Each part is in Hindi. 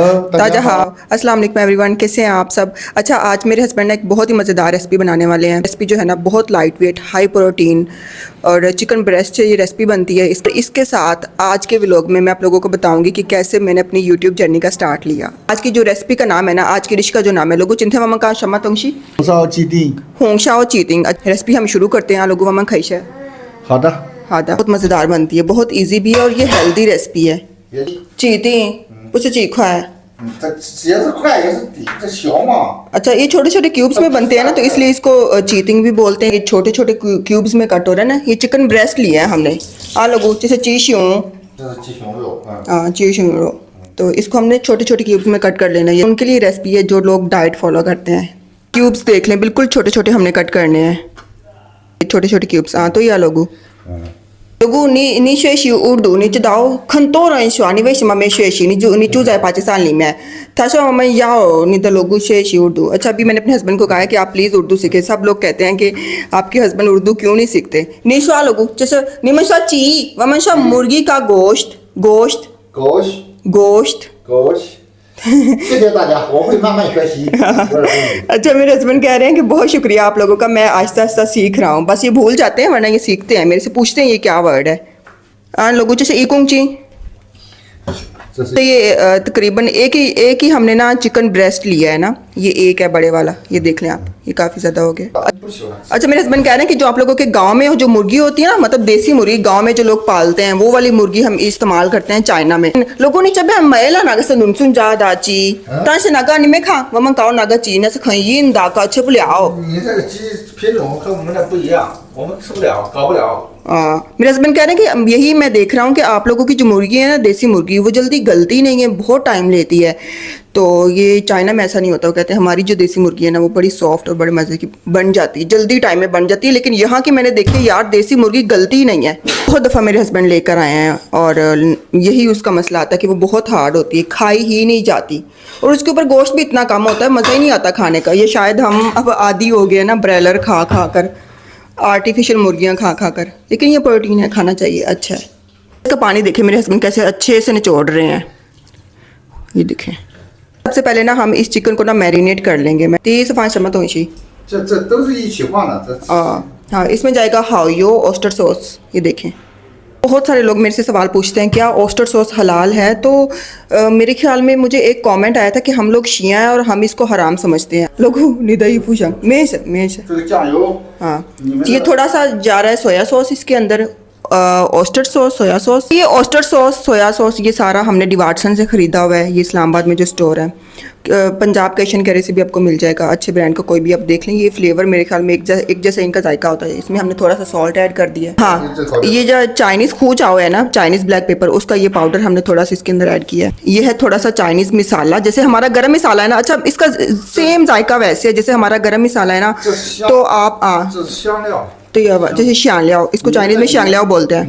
ताजा हाँ अस्सलाम वालेकुम एवरीवन, कैसे हैं आप सब। अच्छा, आज मेरे हस्बैंड ने एक बहुत ही मज़ेदार रेसिपी बनाने वाले हैं। रेसिपी जो है ना बहुत लाइट वेट, हाई प्रोटीन और चिकन ब्रेस्ट से ये रेसिपी बनती है। इसके साथ आज के व्लॉग में मैं आप लोगों को बताऊंगी कि कैसे मैंने अपनी यूट्यूब जर्नी का स्टार्ट लिया। आज की जो रेसिपी का नाम है ना, आज की डिश का जो नाम है लोगों चिंथे वमन का शमा तोंगशी होंगशाओ चीटिंग। रेसिपी हम शुरू करते हैं। लोगों वमन खाइशे हादा हादा बहुत मज़ेदार बनती है, बहुत ईजी भी है और ये हेल्दी रेसिपी है। चीटिंग 不是几块 也是快也是底这小嘛。 अच्छा, ये छोटे छोटे क्यूब्स में बनते हैं ना, तो इसलिए इसको चीटिंग भी बोलते हैं। ये छोटे छोटे क्यूब्स में कट हो रहा है ना। ये चिकन ब्रेस्ट लिया है हमने। लोगों जैसे चीशूं तो इसको हमने छोटे छोटे क्यूब्स में कट कर लेना है। ये उनके लिए रेसिपी है जो लोग डाइट फॉलो करते हैं। क्यूब्स देख लें, बिल्कुल छोटे छोटे हमने कट करने हैं, छोटे छोटे क्यूब्स। तो ये लोगों 如果你学习乌鲁，你知道很多人说你为什么没学习？你住在巴基斯坦里面，他说我们要你的लोगों学习उर्दू। अच्छा, अभी मैंने अपने हस्बैंड को कहा है कि आप प्लीज़ उर्दू सीखें। सब लोग कहते हैं कि आपके हस्बैंड उर्दू क्यों नहीं सीखते। नहीं शो लोगों जैसे निमन शो ची वमन शो मुर्गी का गोश्त गोश्त गोश्त गोश्त गोश्त 谢谢大家，我会慢慢学习。 अच्छा, मेरे हस्बैंड कह रहे हैं कि बहुत शुक्रिया आप लोगों का, मैं आहिस्ता आहिस्ता सीख रहा हूँ। बस ये भूल जाते हैं, वरना ये सीखते हैं। मेरे से पूछते हैं ये क्या वर्ड है। लोगों जैसे इकुंगची तो ये तकरीबन एक ही हमने ना चिकन ब्रेस्ट लिया है ना। ये एक है बड़े वाला, ये देख लें आप, ये काफ़ी ज़्यादा हो गया। अच्छा, मेरे हस्बैंड कह रहे हैं कि जो आप लोगों के गांव में जो मुर्गी होती है ना, मतलब देसी मुर्गी गांव में जो लोग पालते हैं, वो वाली मुर्गी हम इस्तेमाल करते हैं चाइना में। लोगों ने जब हम मैला नागा से नुनसुन जा दाची ताशे नागा नि में खा वमन काओ नागा ची ना से खयिन दा का吃不了。 你这个鸡品种和我们那不一样，我们吃不了，搞不了。 मेरे हस्बैंड कह रहे हैं कि यही मैं देख रहा हूँ कि आप लोगों की जो मुर्गी है ना, देसी मुर्गी, वो जल्दी गलती नहीं है, बहुत टाइम लेती है। तो ये चाइना में ऐसा नहीं होता। वो कहते हैं हमारी जो देसी मुर्गी है ना, वो बड़ी सॉफ्ट और बड़े मज़े की बन जाती है, जल्दी टाइम में बन जाती है। लेकिन यहाँ की मैंने देखी यार, देसी मुर्गी गलती नहीं है। बहुत दफ़ा मेरे हस्बैंड लेकर आए हैं और यही उसका मसला आता है कि वो बहुत हार्ड होती है, खाई ही नहीं जाती। और उसके ऊपर गोश्त भी इतना कम होता है, मज़ा ही नहीं आता खाने का। ये शायद हम अब आदी हो गए ना ब्रॉयलर खा खा कर, आर्टिफिशियल मुर्गियाँ खा खा कर। लेकिन ये प्रोटीन है, खाना चाहिए, अच्छा है। इसका पानी देखें मेरे हस्बैंड कैसे अच्छे से निचोड़ रहे हैं, ये देखें। सबसे पहले ना हम इस चिकन को ना मैरिनेट कर लेंगे। मैं 30 चम्मच होंगी। 这都是一起放的。हाँ, इसमें जाएगा हाओयो ऑस्टर सॉस। ये देखें, बहुत सारे लोग मेरे से सवाल पूछते हैं क्या ऑस्टर सॉस हलाल है। तो मेरे ख्याल में मुझे एक कमेंट आया था कि हम लोग शिया हैं और हम इसको हराम समझते हैं। लोगों निदई पूछा मेज हाँ, ये थोड़ा सा जा रहा है सोया सॉस इसके अंदर, ऑस्टर सॉस, सोया सॉस। ये ऑस्टर सॉस, सोया सॉस, ये सारा हमने डिवाटसन से ख़रीदा हुआ है। ये इस्लामाबाद में जो स्टोर है, पंजाब के एशियन कैरे से भी आपको मिल जाएगा, अच्छे ब्रांड का कोई भी आप देख लें। ये फ्लेवर मेरे ख्याल में एक जैसा इनका जायका होता है। इसमें हमने थोड़ा सा सॉल्ट ऐड कर दिया। हाँ, ये जो चाइनीज़ खू चाओ है ना, चाइनीज़ ब्लैक पेपर, उसका ये पाउडर हमने थोड़ा सा इसके अंदर ऐड किया है। ये है थोड़ा सा चाइनीज़ मसाला, जैसे हमारा गरम मसाला है ना। अच्छा, इसका सेम जायका वैसे है जैसे हमारा गरम मसाला है ना। तो आप तो ये जैसे श्यांगलियाओ, इसको चाइनीज़ में श्यांगलियाओ बोलते हैं।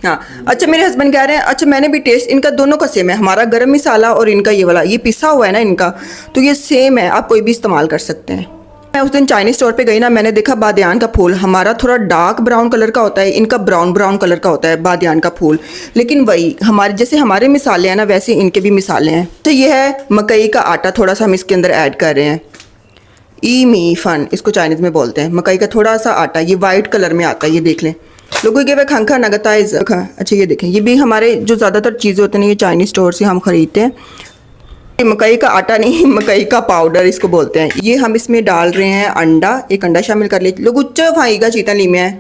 हाँ, अच्छा, मेरे हस्बैंड कह रहे हैं अच्छा मैंने भी टेस्ट इनका दोनों का सेम है, हमारा गरम मसाला और इनका ये वाला, ये पिसा हुआ है ना इनका, तो ये सेम है, आप कोई भी इस्तेमाल कर सकते हैं। मैं उस दिन चाइनीज़ स्टोर पे गई ना, मैंने देखा बादियान का फूल। हमारा थोड़ा डार्क ब्राउन कलर का होता है, इनका ब्राउन कलर का होता है बादियान का फूल। लेकिन वही हमारे जैसे हमारे मिसाले हैं ना, वैसे इनके भी मिसाले हैं। तो ये है मकई का आटा, थोड़ा सा हम इसके अंदर ऐड कर रहे हैं। ई मी फन इसको चाइनीज़ में बोलते हैं, मकई का थोड़ा सा आटा। ये वाइट कलर में आता है, ये देख लें। लोगों के वे खंखा नगताइज। अच्छा, ये देखें, ये भी हमारे जो ज़्यादातर चीज़ें होती हैं ये चाइनीज़ स्टोर से हम ख़रीदते हैं। मकई का आटा नहीं, मकई का पाउडर इसको बोलते हैं। ये हम इसमें डाल रहे हैं अंडा, एक अंडा शामिल कर लीजिए। लोग उच्च फाइगा चीता ली में है।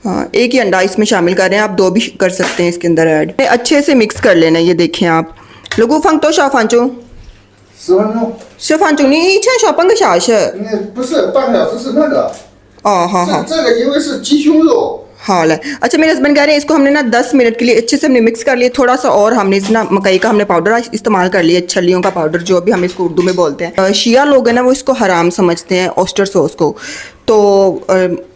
हाँ, एक ही अंडा इसमें शामिल कर रहे हैं, आप 2 भी कर सकते हैं इसके अंदर ऐड। अच्छे से मिक्स कर लेना। ये देखें आप लोगों फंग तो शाफांचो 10分钟。吃饭钟，你以前说半个小时。不是半个小时，是那个。哦，好好。这个因为是鸡胸肉。 हाँ ले। अच्छा, मेरे हस्बैंड कह रहे हैं इसको हमने ना 10 मिनट के लिए अच्छे से हमने मिक्स कर लिया। थोड़ा सा और हमने इस ना मकई का हमने पाउडर इस्तेमाल कर लिया, छलियों का पाउडर, जो भी हम इसको उर्दू में बोलते हैं। शिया लोग हैं ना, वो इसको हराम समझते हैं ऑस्टर सॉस को। तो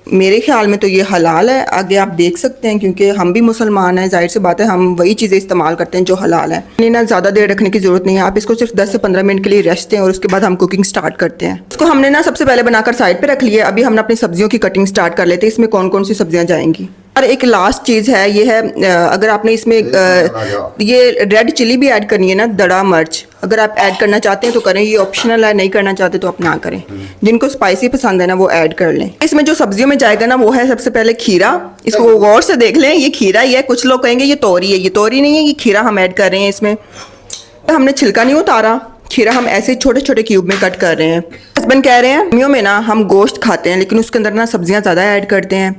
मेरे ख्याल में तो ये हलाल है। आगे आप देख सकते हैं, क्योंकि हम भी मुसलमान हैं, जाहिर सी बात है हम वही चीज़ें इस्तेमाल करते हैं जो हलाल है। इन्हें ना ज़्यादा देर रखने की ज़रूरत नहीं है, आप इसको सिर्फ 10 से 15 मिनट के लिए रेस्ट दें और उसके बाद हम कुकिंग स्टार्ट करते हैं। इसको हमने ना सबसे पहले बनाकर साइड पर रख लिया। अभी हम अपनी सब्जियों की कटिंग स्टार्ट कर लेते हैं। इसमें कौन कौन सी सब्जियाँ जाएंगी। और एक लास्ट चीज़ है, ये है अगर आपने इसमें ये रेड चिली भी ऐड करनी है ना, दड़ा मिर्च, अगर आप ऐड करना चाहते हैं तो करें, ये ऑप्शनल है, नहीं करना चाहते तो आप ना करें। जिनको स्पाइसी पसंद है ना वो ऐड कर लें। इसमें जो सब्जियों में जाएगा ना वो है सबसे पहले खीरा। इसको गौर से देख लें, ये खीरा ही है। कुछ लोग कहेंगे ये तोरी है, ये तोरी नहीं है, ये खीरा हम ऐड कर रहे हैं। इसमें हमने छिलका नहीं उतारा, खीरा हम ऐसे छोटे छोटे क्यूब में कट कर रहे हैं। हस्बैंड कह रहे हैं गर्मियों में ना हम गोश्त खाते हैं लेकिन उसके अंदर ना सब्जियां ज़्यादा ऐड करते हैं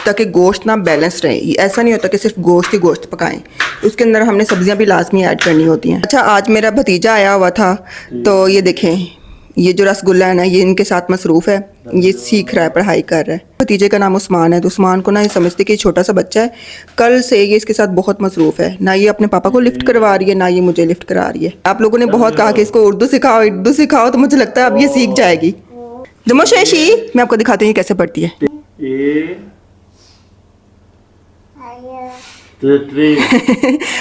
ताकि गोश्त ना बैलेंस रहे। ऐसा नहीं होता कि सिर्फ गोश्त ही गोश्त पकाएं, उसके अंदर हमने सब्जियां भी लाजमी ऐड करनी होती हैं। अच्छा, आज मेरा भतीजा आया हुआ था तो ये देखें, ये जो रसगुल्ला है ना ये इनके साथ मसरूफ़ है, ये सीख रहा है, पढ़ाई कर रहा है। भतीजे का नाम उस्मान है, तो उस्मान को ना ये समझते कि छोटा सा बच्चा है। कल से ये इसके साथ बहुत मसरूफ़ है, ना ये अपने पापा को लिफ्ट करवा रही है ना ये मुझे लिफ्ट करा रही है। आप लोगों ने बहुत कहा कि इसको उर्दू सिखाओ, तो मुझे लगता है अब ये सीख जाएगी। जमोशेशी, मैं आपको दिखाती हूँ ये कैसे पढ़ती है।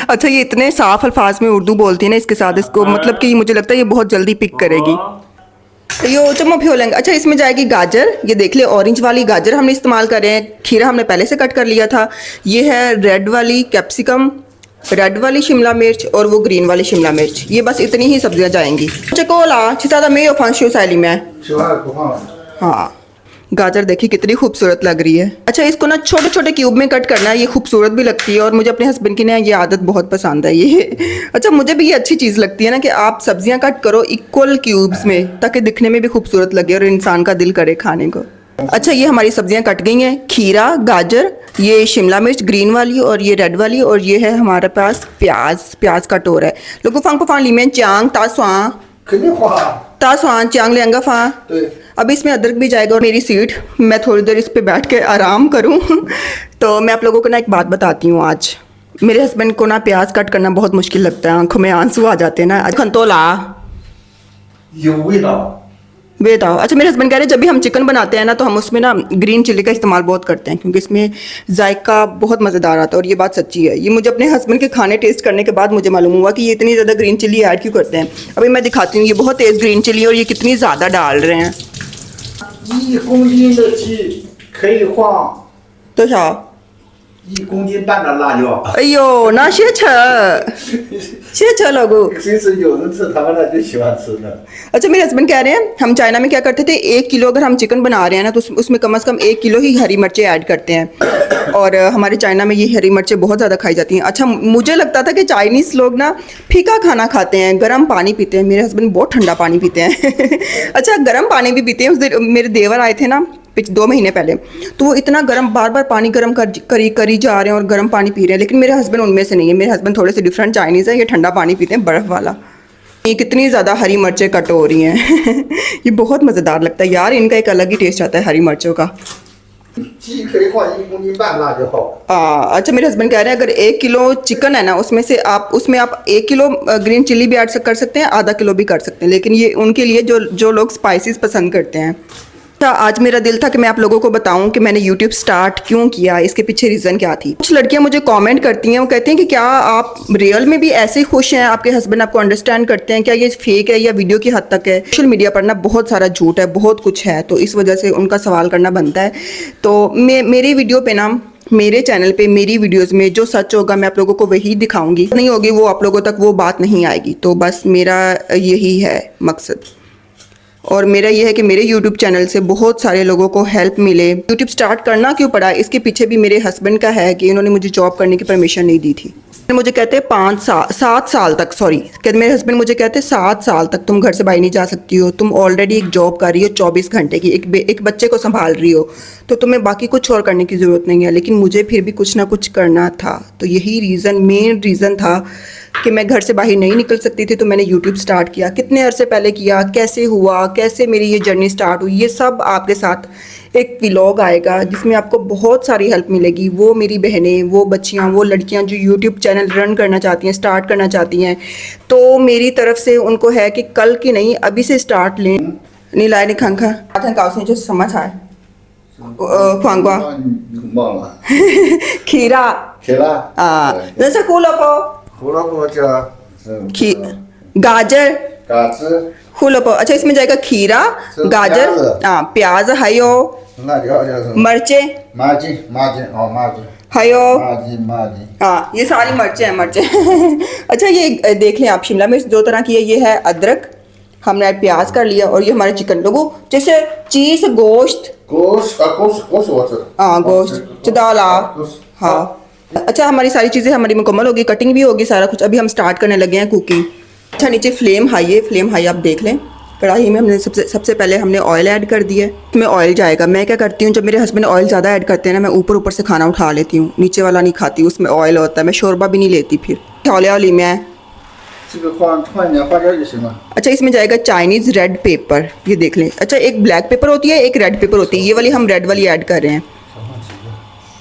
अच्छा, ये इतने साफ अल्फाज में उर्दू बोलती है ना, इसके साथ इसको मतलब कि मुझे लगता है ये बहुत जल्दी पिक करेगी। यो चम्मो फ्योलेंगे। अच्छा, इसमें जाएगी गाजर, ये देख ले ऑरेंज वाली गाजर हमने इस्तेमाल कर रहे हैं। खीरा हमने पहले से कट कर लिया था। ये है रेड वाली कैप्सिकम, रेड वाली शिमला मिर्च और वो ग्रीन वाली शिमला मिर्च। ये बस इतनी ही सब्जियां जाएंगी। चकोला छिता में फांशियो सैली में। हाँ, गाजर देखिए कितनी खूबसूरत लग रही है। अच्छा, इसको ना छोटे छोटे क्यूब में कट करना है, ये खूबसूरत भी लगती है और मुझे अपने हस्बैंड की ना ये आदत बहुत पसंद है ये। अच्छा, मुझे भी ये अच्छी चीज़ लगती है ना कि आप सब्जियां कट करो इक्वल क्यूब्स में ताकि दिखने में भी खूबसूरत लगे और इंसान का दिल करे खाने को। अच्छा, ये हमारी सब्जियां कट गई हैं, खीरा, गाजर, ये शिमला मिर्च ग्रीन वाली और ये रेड वाली, और ये है हमारे पास प्याज का टोर है। लोगों फांग फांग लीमें चांग तासवान चांग लेंगा फा। अब इसमें अदरक भी जाएगा और मेरी सीट, मैं थोड़ी देर इस पे बैठ के आराम करूं। तो मैं आप लोगों को ना एक बात बताती हूँ। आज मेरे हस्बैंड को ना प्याज कट करना बहुत मुश्किल लगता है, आंखों में आंसू आ जाते हैं ना। खंतोला बेताओ। अच्छा, मेरे हस्बैंड कह रहे हैं जब भी हम चिकन बनाते हैं ना तो हम उसमें ना ग्रीन चिली का इस्तेमाल बहुत करते हैं क्योंकि इसमें जायका बहुत मज़ेदार आता है, और ये बात सच्ची है। ये मुझे अपने हस्बैंड के खाने टेस्ट करने के बाद मुझे मालूम हुआ कि ये इतनी ज़्यादा ग्रीन चिली ऐड क्यों करते हैं। अभी मैं दिखाती हूँ, ये बहुत तेज़ ग्रीन चिली और ये कितनी ज़्यादा डाल रहे हैं। 1公斤的鸡可以放多少1公斤半的辣椒。哎呦，那些吃लोगो।其实有人吃，他们那就喜欢吃的。 अच्छा, मेरे हस्बैंड कह रहे हैं हम चाइना में क्या करते थे, 1 किलो अगर हम चिकन बना रहे हैं ना तो उसमें कम से कम 1 किलो ही हरी मिर्चें ऐड करते हैं, और हमारे चाइना में ये हरी मिर्चें बहुत ज़्यादा खाई जाती हैं। अच्छा, मुझे लगता था कि चाइनीज़ लोग ना फीका खाना खाते हैं, गर्म पानी पीते हैं। मेरे हस्बैंड बहुत ठंडा पानी पीते हैं। अच्छा, गर्म पानी भी पीते हैं। उस दिन मेरे देवर आए थे ना 2 महीने पहले, तो वो इतना गर्म बार बार पानी गर्म करी जा रहे हैं और गर्म पानी पी रहे हैं, लेकिन मेरे हस्बैंड उनमें से नहीं है। मेरे हस्बैंड थोड़े से डिफरेंट चाइनीज़ है, ये ठंडा पानी पीते हैं बर्फ़ वाला। ये कितनी ज़्यादा हरी मिर्चें कट हो रही हैं। ये बहुत मज़ेदार लगता है यार, इनका एक अलग ही टेस्ट आता है हरी मिर्चों का। 鸡可以放1公斤半辣椒。 अच्छा, मेरे हस्बैंड कह रहे हैं अगर 1 किलो चिकन है ना उसमें आप 1 किलो ग्रीन चिली भी ऐड कर सकते हैं, आधा किलो भी कर सकते हैं, लेकिन ये उनके लिए जो लोग स्पाइसेस पसंद करते हैं। तो आज मेरा दिल था कि मैं आप लोगों को बताऊं कि मैंने YouTube स्टार्ट क्यों किया, इसके पीछे रीज़न क्या थी। कुछ लड़कियां मुझे कमेंट करती हैं, वो कहती हैं कि क्या आप रियल में भी ऐसे खुश हैं, आपके हस्बैंड आपको अंडरस्टैंड करते हैं, क्या ये फेक है या वीडियो की हद तक है। सोशल मीडिया पर ना बहुत सारा झूठ है, बहुत कुछ है, तो इस वजह से उनका सवाल करना बनता है। तो मेरी वीडियो पे ना, मेरे चैनल पे मेरी वीडियोस में जो सच होगा मैं आप लोगों को वही दिखाऊंगी, नहीं होगी वो आप लोगों तक वो बात नहीं आएगी। तो बस मेरा यही है मकसद, और मेरा ये है कि मेरे YouTube चैनल से बहुत सारे लोगों को हेल्प मिले। YouTube स्टार्ट करना क्यों पड़ा, इसके पीछे भी मेरे हस्बैंड का है कि इन्होंने मुझे जॉब करने की परमिशन नहीं दी थी। मुझे कहते 7 साल तक, मेरे हस्बैंड मुझे कहते 7 साल तक तुम घर से बाहर नहीं जा सकती हो, तुम ऑलरेडी एक जॉब कर रही हो 24 घंटे की, एक बच्चे को संभाल रही हो, तो तुम्हें बाकी कुछ और करने की ज़रूरत नहीं है। लेकिन मुझे फिर भी कुछ ना कुछ करना था, तो यही मेन रीज़न था कि मैं घर से बाहर नहीं निकल सकती थी, तो मैंने YouTube स्टार्ट किया। कितने अरसे पहले किया, कैसे हुआ, कैसे मेरी ये जर्नी स्टार्ट हुई, ये सब आपके साथ एक व्लॉग आएगा जिसमें आपको बहुत सारी हेल्प मिलेगी। वो मेरी बहनें, वो बच्चियां, वो लड़कियां जो YouTube चैनल रन करना चाहती हैं, स्टार्ट करना चाहती हैं, तो मेरी तरफ से उनको है कि कल की नहीं अभी से स्टार्ट लें। नहीं लाए नहीं खांखा काउस जो समझ आए ख्वांगवा 忘了。 खीरा 铁了。 जैसे खूलोपो 胡萝卜叫 गाजर 嘎吱， खूलोपो। अच्छा, इसमें जाएगा खीरा, गाजर, प्याज, हयो, 辣椒叫什么？ मिर्चें, 麻筋哦，麻筋。हायो। माजी हाँ, ये सारी मिर्चें हैं, मिर्चें। अच्छा, ये देख लें आप, शिमला मिर्च दो तरह की है। ये है अदरक, हमने ऐड प्याज कर लिया, और ये हमारे चिकन। लोगों जैसे चीज़, गोश्त, गोश्त वाटर। हाँ गोश्त चदाला। हाँ, अच्छा, हमारी सारी चीज़ें हमारी मुकम्मल होगी, कटिंग भी होगी, सारा कुछ। अभी हम स्टार्ट करने लगे हैं कुकिंग। अच्छा, नीचे फ्लेम हाई है, फ्लेम हाई आप देख लें। कढ़ाई में हमने सबसे पहले हमने ऑयल ऐड कर दिया है। इसमें ऑयल जाएगा। मैं क्या करती हूँ, जब मेरे हस्बैंड ऑयल ज़्यादा ऐड करते हैं ना, मैं ऊपर ऊपर से खाना उठा लेती हूँ, नीचे वाला नहीं खाती, उसमें ऑयल होता है। मैं शोरबा भी नहीं लेती फिर। छोले वाली में 这个换点花椒就行了。 अच्छा, इसमें जाएगा चाइनीज़ रेड पेपर, ये देख लें। अच्छा, एक ब्लैक पेपर होती है, एक रेड पेपर होती है। ये वाली हम रेड वाली ऐड कर रहे हैं।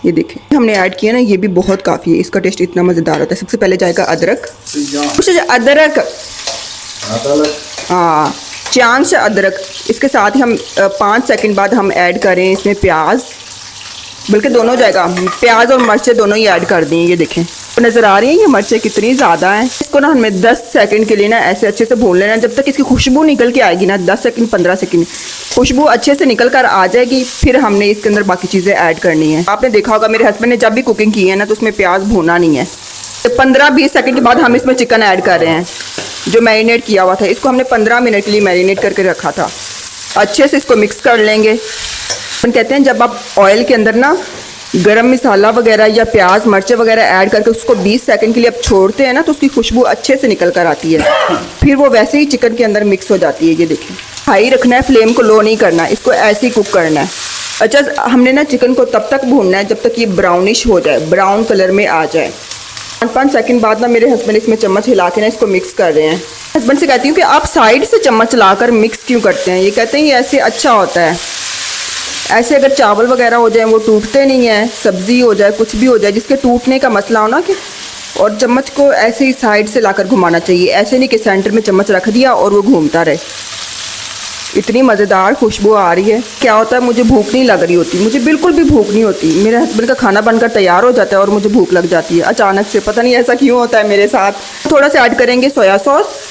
ये देखें, हमने ऐड किया ना, ये भी बहुत काफ़ी है, इसका टेस्ट इतना मज़ेदार होता है। सबसे पहले जाएगा अदरक। अच्छा, अदरक, हाँ, चांद से अदरक। इसके साथ ही हम 5 सेकंड बाद हम ऐड करें इसमें प्याज, बल्कि दोनों जाएगा, प्याज और मिर्चें दोनों ही ऐड कर दी। ये देखें, नज़र आ रही हैं ये मिर्चें कितनी ज़्यादा हैं। इसको ना हमें 10 सेकंड के लिए ना ऐसे अच्छे से भून लेना, जब तक इसकी खुशबू निकल के आएगी ना, 10 सेकंड 15 सेकंड खुशबू अच्छे से निकल कर आ जाएगी, फिर हमने इसके अंदर बाकी चीज़ें ऐड करनी है। आपने देखा होगा मेरे हस्बैंड ने जब भी कुकिंग की है ना, तो उसमें प्याज भूना नहीं है। 15-20 सेकंड के बाद हम इसमें चिकन ऐड कर रहे हैं, जो मैरिनेट किया हुआ था। इसको हमने 15 मिनट के लिए मैरिनेट करके रखा था। अच्छे से इसको मिक्स कर लेंगे। हम कहते हैं जब आप ऑयल के अंदर ना गरम मसाला वगैरह या प्याज मिर्चें वगैरह ऐड करके उसको 20 सेकंड के लिए आप छोड़ते हैं ना, तो उसकी खुशबू अच्छे से निकल कर आती है, फिर वो वैसे ही चिकन के अंदर मिक्स हो जाती है। ये देखें, हाई रखना है, फ्लेम को लो नहीं करना, इसको ऐसे ही कुक करना है। अच्छा, हमने ना चिकन को तब तक भूनना है जब तक ये ब्राउनिश हो जाए, ब्राउन कलर में आ जाए। 5 सेकंड बाद ना मेरे हस्बैंड इसमें चम्मच हिला के ना इसको मिक्स कर रहे हैं। हस्बैंड से कहती हूँ कि आप साइड से चम्मच लाकर मिक्स क्यों करते हैं। ये कहते हैं ये ऐसे अच्छा होता है। ऐसे अगर चावल वगैरह हो जाए वो टूटते नहीं हैं, सब्ज़ी हो जाए, कुछ भी हो जाए जिसके टूटने का मसला हो ना, कि और चम्मच को ऐसे ही साइड से लाकर घुमाना चाहिए। ऐसे नहीं कि सेंटर में चम्मच रख दिया और वो घूमता रहे। इतनी मज़ेदार खुशबू आ रही है। क्या होता है, मुझे भूख नहीं लग रही होती, मुझे बिल्कुल भी भूख नहीं होती। मेरे हस्बैंड का खाना बनकर तैयार हो जाता है और मुझे भूख लग जाती है अचानक से, पता नहीं ऐसा क्यों होता है मेरे साथ। थोड़ा सा ऐड करेंगे सोया सॉस,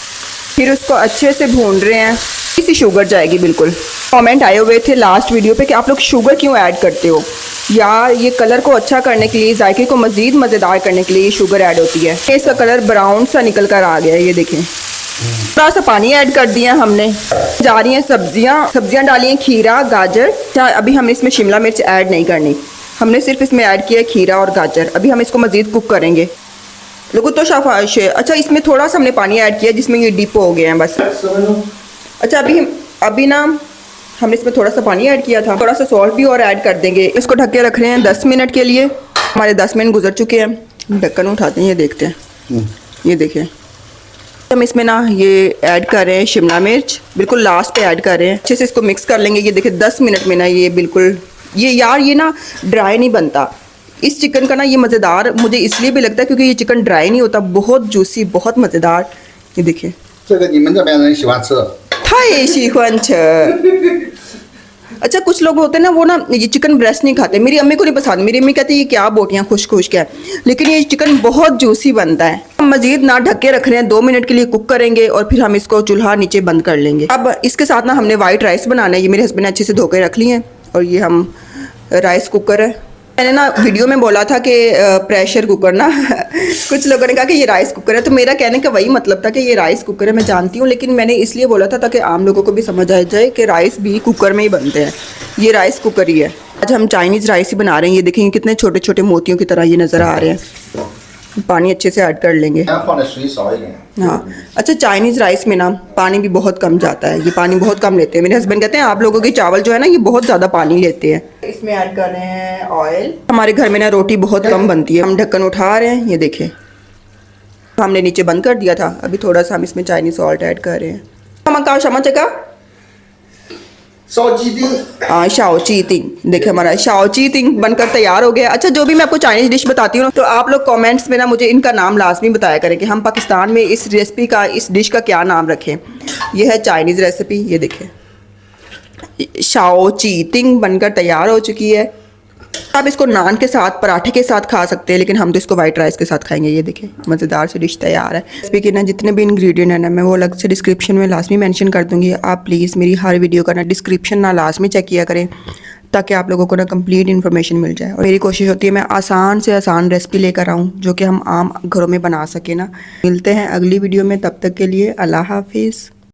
फिर उसको अच्छे से भून रहे हैं। इसी शुगर जाएगी बिल्कुल। कमेंट आए हुए थे लास्ट वीडियो पे कि आप लोग शुगर क्यों ऐड करते हो। यार, ये कलर को अच्छा करने के लिए, जायके को मज़ीद मज़ेदार करने के लिए ये शुगर ऐड होती है। इसका कलर ब्राउन सा निकल कर आ गया है, ये देखें। थोड़ा सा पानी ऐड कर दिया हमने। जा रही हैं सब्जियां डाली हैं, खीरा, गाजर। अभी हमने इसमें शिमला मिर्च ऐड नहीं करनी, हमने सिर्फ इसमें ऐड किया खीरा और गाजर। अभी हम इसको मज़ीद कुक करेंगे। लोगों तो शाबाश है। अच्छा, इसमें थोड़ा सा हमने पानी ऐड किया जिसमें ये डिप हो गए हैं बस। अच्छा, अभी ना हमने इसमें थोड़ा सा पानी ऐड किया था, थोड़ा सा सॉल्ट भी और ऐड कर देंगे। इसको ढक के रख रहे हैं 10 मिनट के लिए। हमारे 10 मिनट गुजर चुके हैं। ढक्कन उठाते हैं, ये देखते हैं। ये देखिए, हम इसमें ना ये ऐड कर रहे हैं शिमला मिर्च, बिल्कुल लास्ट पे ऐड कर रहे हैं। अच्छे से इसको मिक्स कर लेंगे। ये देखिए 10 मिनट में ना ये बिल्कुल, ये यार ये ना ड्राई नहीं बनता। इस चिकन का ना ये मज़ेदार मुझे इसलिए भी लगता है क्योंकि ये चिकन ड्राई नहीं होता, बहुत जूसी, बहुत मज़ेदार। ये देखिए, 这个你们这边人喜欢吃。 太喜欢吃। अच्छा, कुछ लोग होते हैं ना, वो ना ये चिकन ब्रेस्ट नहीं खाते। मेरी अम्मी को नहीं पसंद। मेरी अम्मी कहती है ये क्या बोटियाँ खुश क्या है, लेकिन ये चिकन बहुत जूसी बनता है। हम मज़ीद ना ढक के रख रहे हैं, 2 मिनट के लिए कुक करेंगे और फिर हम इसको चूल्हा नीचे बंद कर लेंगे। अब इसके साथ ना हमने वाइट राइस बनाना है। ये मेरे हस्बैंड ने अच्छे से धो के रख लिए हैं, और ये हम राइस कुकर है। मैंने ना वीडियो में बोला था कि प्रेशर कुकर ना कुछ लोगों ने कहा कि ये राइस कुकर है, तो मेरा कहने का वही मतलब था कि ये राइस कुकर है। मैं जानती हूँ, लेकिन मैंने इसलिए बोला था ताकि आम लोगों को भी समझ आ जाए कि राइस भी कुकर में ही बनते हैं। ये राइस कुकर ही है। आज हम चाइनीज़ राइस ही बना रहे हैं। ये देखेंगे कितने छोटे छोटे मोतियों की तरह ये नज़र आ रहे हैं। पानी अच्छे से ऐड कर लेंगे। 放的水少一点。 हाँ, अच्छा, चाइनीज़ राइस में ना पानी भी बहुत कम जाता है। ये पानी बहुत कम लेते हैं। मेरे हस्बैंड कहते हैं आप लोगों के चावल जो है ना, ये बहुत ज़्यादा पानी लेते हैं। इसमें ऐड कर रहे हैं ऑयल। हमारे घर में ना रोटी बहुत कम बनती है। हम ढक्कन उठा रहे हैं, ये देखें, हमने नीचे बंद कर दिया था। अभी थोड़ा सा हम इसमें चाइनीज़ सॉल्ट ऐड कर रहे हैं। हम का शमा चका 烧鸡丁。 हाँ, शाओची तिंग। देखिए, हमारा शाओची तिंग बनकर तैयार हो गया। अच्छा, जो भी मैं आपको चाइनीज़ डिश बताती हूँ तो आप लोग कमेंट्स में ना मुझे इनका नाम लाजमी बताया करें कि हम पाकिस्तान में इस रेसिपी का, इस डिश का क्या नाम रखें। यह है चाइनीज़ रेसिपी। ये देखें, शाओची तिंग बनकर तैयार हो चुकी है। आप इसको नान के साथ, पराठे के साथ खा सकते हैं, लेकिन हम तो इसको वाइट राइस के साथ खाएंगे। ये देखें, मज़ेदार सी डिश तैयार है। रेसिपी के ना जितने भी इंग्रेडिएंट है ना, मैं वो अलग से डिस्क्रिप्शन में लाजमी मेंशन कर दूंगी। आप प्लीज़ मेरी हर वीडियो का ना डिस्क्रिप्शन ना लाजमी चेक किया करें, ताकि आप लोगों को ना कंप्लीट इन्फॉर्मेशन मिल जाए। और मेरी कोशिश होती है मैं आसान से आसान रेसिपी लेकर आऊँ जो कि हम आम घरों में बना सकें ना। मिलते हैं अगली वीडियो में, तब तक के लिए अल्लाह हाफिज़।